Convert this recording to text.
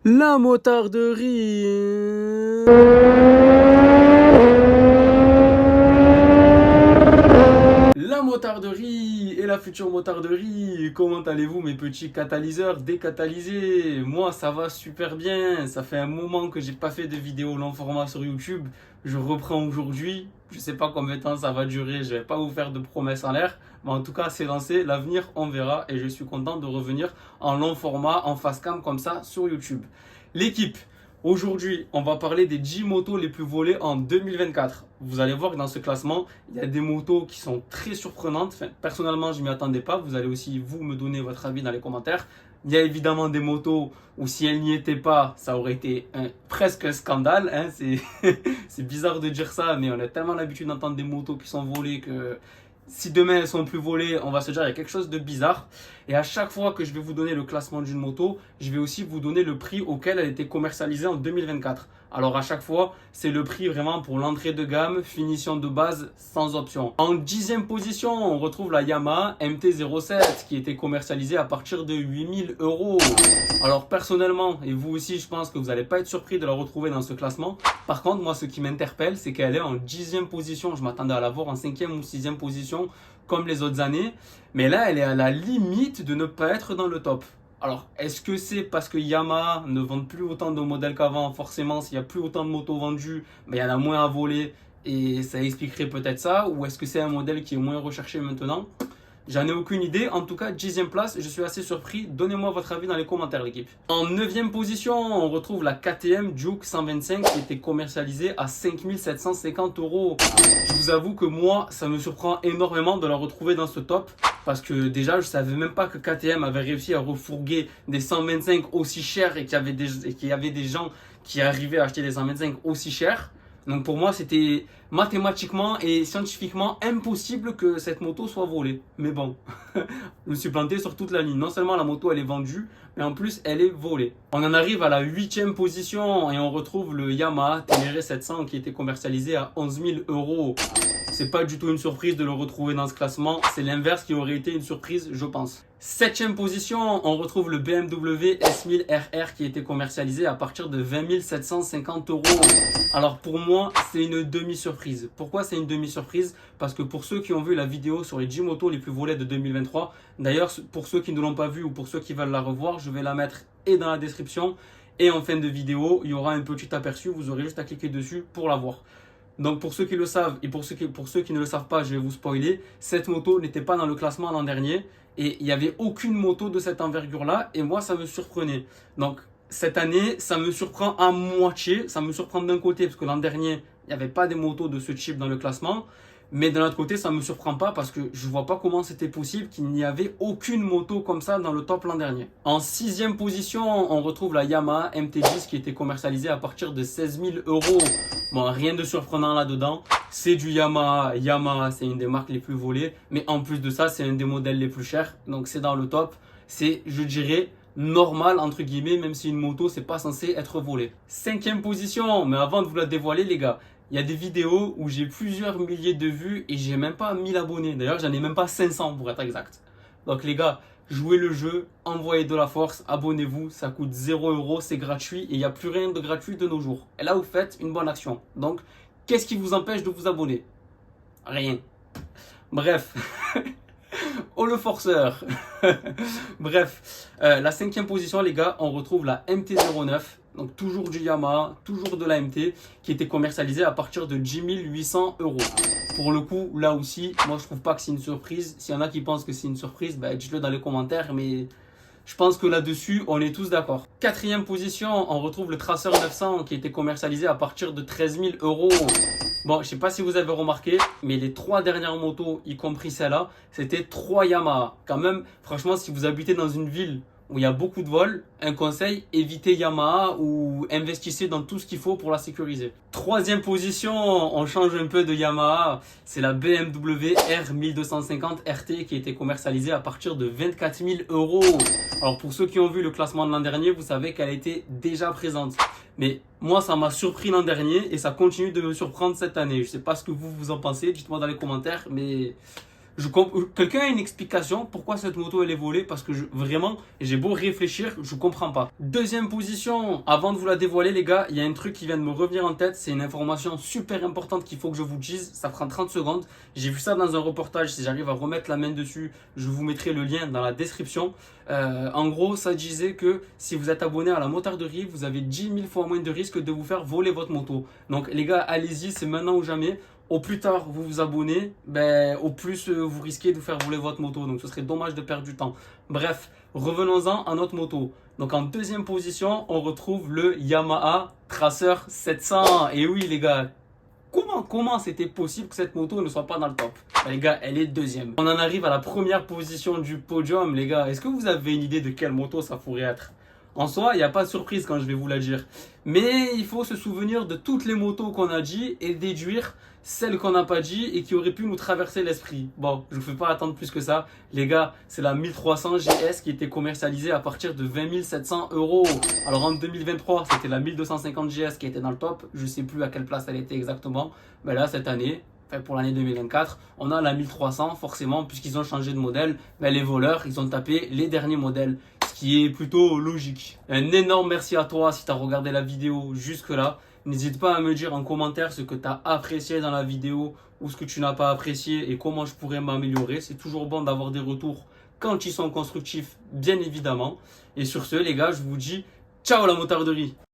La motarderie. La motarderie et la future motarderie. Comment allez-vous mes petits catalyseurs décatalysés? Moi ça va super bien. Ça fait un moment que j'ai pas fait de vidéo long format sur YouTube. Je reprends aujourd'hui. Je sais pas combien de temps ça va durer. Je vais pas vous faire de promesses en l'air. Mais en tout cas c'est lancé. L'avenir on verra. Et je suis content de revenir en long format, en face cam comme ça sur YouTube. L'équipe. Aujourd'hui, on va parler des 10 motos les plus volées en 2024. Vous allez voir que dans ce classement, il y a des motos qui sont très surprenantes. Enfin, personnellement, je ne m'y attendais pas. Vous allez aussi, vous, me donner votre avis dans les commentaires. Il y a évidemment des motos où si elles n'y étaient pas, ça aurait été presque un scandale. Hein. C'est bizarre de dire ça, mais on a tellement l'habitude d'entendre des motos qui sont volées que si demain elles sont plus volées, on va se dire il y a quelque chose de bizarre. Et à chaque fois que je vais vous donner le classement d'une moto, je vais aussi vous donner le prix auquel elle a été commercialisée en 2024. Alors à chaque fois, c'est le prix vraiment pour l'entrée de gamme, finition de base, sans option. En 10e position, on retrouve la Yamaha MT-07 qui était commercialisée à partir de 8000 euros. Alors personnellement, et vous aussi je pense que vous n'allez pas être surpris de la retrouver dans ce classement. Par contre, moi ce qui m'interpelle, c'est qu'elle est en 10e position. Je m'attendais à la voir en 5e ou 6e position comme les autres années. Mais là, elle est à la limite de ne pas être dans le top. Alors, est-ce que c'est parce que Yamaha ne vend plus autant de modèles qu'avant? Forcément, s'il n'y a plus autant de motos vendues, il y en a moins à voler et ça expliquerait peut-être ça. Ou est-ce que c'est un modèle qui est moins recherché maintenant? J'en ai aucune idée. En tout cas, 10e place, je suis assez surpris. Donnez-moi votre avis dans les commentaires, l'équipe. En 9e position, on retrouve la KTM Duke 125 qui était commercialisée à 5750 euros. Je vous avoue que moi, ça me surprend énormément de la retrouver dans ce top. Parce que déjà, je savais même pas que KTM avait réussi à refourguer des 125 aussi chers et qu'il y avait des gens qui arrivaient à acheter des 125 aussi chers. Donc pour moi, c'était mathématiquement et scientifiquement impossible que cette moto soit volée. Mais bon, je me suis planté sur toute la ligne. Non seulement la moto elle est vendue, mais en plus elle est volée. On en arrive à la 8e position et on retrouve le Yamaha Ténéré 700 qui était commercialisé à 11 000 euros. C'est pas du tout une surprise de le retrouver dans ce classement. C'est l'inverse qui aurait été une surprise, je pense. 7e position, on retrouve le BMW S1000RR qui était commercialisé à partir de 20 750 euros. Alors pour moi, c'est une demi-surprise. Pourquoi c'est une demi-surprise? Parce que pour ceux qui ont vu la vidéo sur les 10 motos les plus volées de 2023, d'ailleurs pour ceux qui ne l'ont pas vue ou pour ceux qui veulent la revoir, je vais la mettre et dans la description et en fin de vidéo, il y aura un petit aperçu, vous aurez juste à cliquer dessus pour la voir. Donc pour ceux qui le savent et pour ceux qui ne le savent pas, je vais vous spoiler, cette moto n'était pas dans le classement l'an dernier et il n'y avait aucune moto de cette envergure-là et moi ça me surprenait. Donc cette année, ça me surprend à moitié, ça me surprend d'un côté parce que l'an dernier, il n'y avait pas des motos de ce type dans le classement. Mais de l'autre côté, ça ne me surprend pas parce que je ne vois pas comment c'était possible qu'il n'y avait aucune moto comme ça dans le top l'an dernier. En 6e position, on retrouve la Yamaha MT-10 qui était commercialisée à partir de 16 000 euros. Bon, rien de surprenant là-dedans. C'est du Yamaha. Yamaha, c'est une des marques les plus volées. Mais en plus de ça, c'est un des modèles les plus chers. Donc c'est dans le top. C'est, je dirais, normal entre guillemets, même si une moto, c'est pas censé être volée. 5e position, mais avant de vous la dévoiler, les gars. Il y a des vidéos où j'ai plusieurs milliers de vues et j'ai même pas 1000 abonnés. D'ailleurs, j'en ai même pas 500 pour être exact. Donc les gars, jouez le jeu, envoyez de la force, abonnez-vous, ça coûte 0 euros, c'est gratuit et il n'y a plus rien de gratuit de nos jours. Et là, vous faites une bonne action. Donc, qu'est-ce qui vous empêche de vous abonner? Rien. Bref. Oh le forceur. Bref, la 5e position les gars, on retrouve la MT-09. Donc toujours du Yamaha, toujours de la MT, qui était commercialisée à partir de 10 800 euros. Pour le coup, là aussi, moi je trouve pas que c'est une surprise. S'il y en a qui pensent que c'est une surprise, bah, dites-le dans les commentaires, mais je pense que là-dessus, on est tous d'accord. 4e position, on retrouve le Tracer 900 qui était commercialisé à partir de 13 000 euros. Bon, je sais pas si vous avez remarqué, mais les 3 dernières motos, y compris celle-là, c'était 3 Yamaha. Quand même, franchement, si vous habitez dans une ville où il y a beaucoup de vols, un conseil, évitez Yamaha ou investissez dans tout ce qu'il faut pour la sécuriser. 3e position, on change un peu de Yamaha, c'est la BMW R1250 RT qui a été commercialisée à partir de 24 000 euros. Alors pour ceux qui ont vu le classement de l'an dernier, vous savez qu'elle était déjà présente. Mais moi, ça m'a surpris l'an dernier et ça continue de me surprendre cette année. Je sais pas ce que vous en pensez, dites-moi dans les commentaires, mais Quelqu'un a une explication pourquoi cette moto elle est volée? Parce que vraiment, j'ai beau réfléchir, je comprends pas. Deuxième position, avant de vous la dévoiler les gars, il y a un truc qui vient de me revenir en tête. C'est une information super importante qu'il faut que je vous dise. Ça prend 30 secondes. J'ai vu ça dans un reportage. Si j'arrive à remettre la main dessus, je vous mettrai le lien dans la description. En gros, ça disait que si vous êtes abonné à la motarderie, vous avez 10 000 fois moins de risque de vous faire voler votre moto. Donc les gars, allez-y, c'est maintenant ou jamais. Au plus tard vous vous abonnez, au plus vous risquez de vous faire voler votre moto. Donc ce serait dommage de perdre du temps. Bref, revenons-en à notre moto. Donc en deuxième position, on retrouve le Yamaha Tracer 700. Et oui les gars, comment c'était possible que cette moto ne soit pas dans le top? Les gars, elle est deuxième. On en arrive à la première position du podium, les gars. Est-ce que vous avez une idée de quelle moto ça pourrait être? En soi, il n'y a pas de surprise quand je vais vous la dire. Mais il faut se souvenir de toutes les motos qu'on a dit et déduire celles qu'on n'a pas dit et qui auraient pu nous traverser l'esprit. Bon, je ne vous fais pas attendre plus que ça. Les gars, c'est la 1300 GS qui était commercialisée à partir de 20 700 euros. Alors en 2023, c'était la 1250 GS qui était dans le top. Je ne sais plus à quelle place elle était exactement. Mais là, cette année, pour l'année 2024, on a la 1300 forcément puisqu'ils ont changé de modèle. Mais les voleurs, ils ont tapé les derniers modèles, ce qui est plutôt logique. Un énorme merci à toi si tu as regardé la vidéo jusque là. N'hésite pas à me dire en commentaire ce que tu as apprécié dans la vidéo ou ce que tu n'as pas apprécié et comment je pourrais m'améliorer. C'est toujours bon d'avoir des retours quand ils sont constructifs, bien évidemment. Et sur ce les gars, je vous dis ciao la motarderie.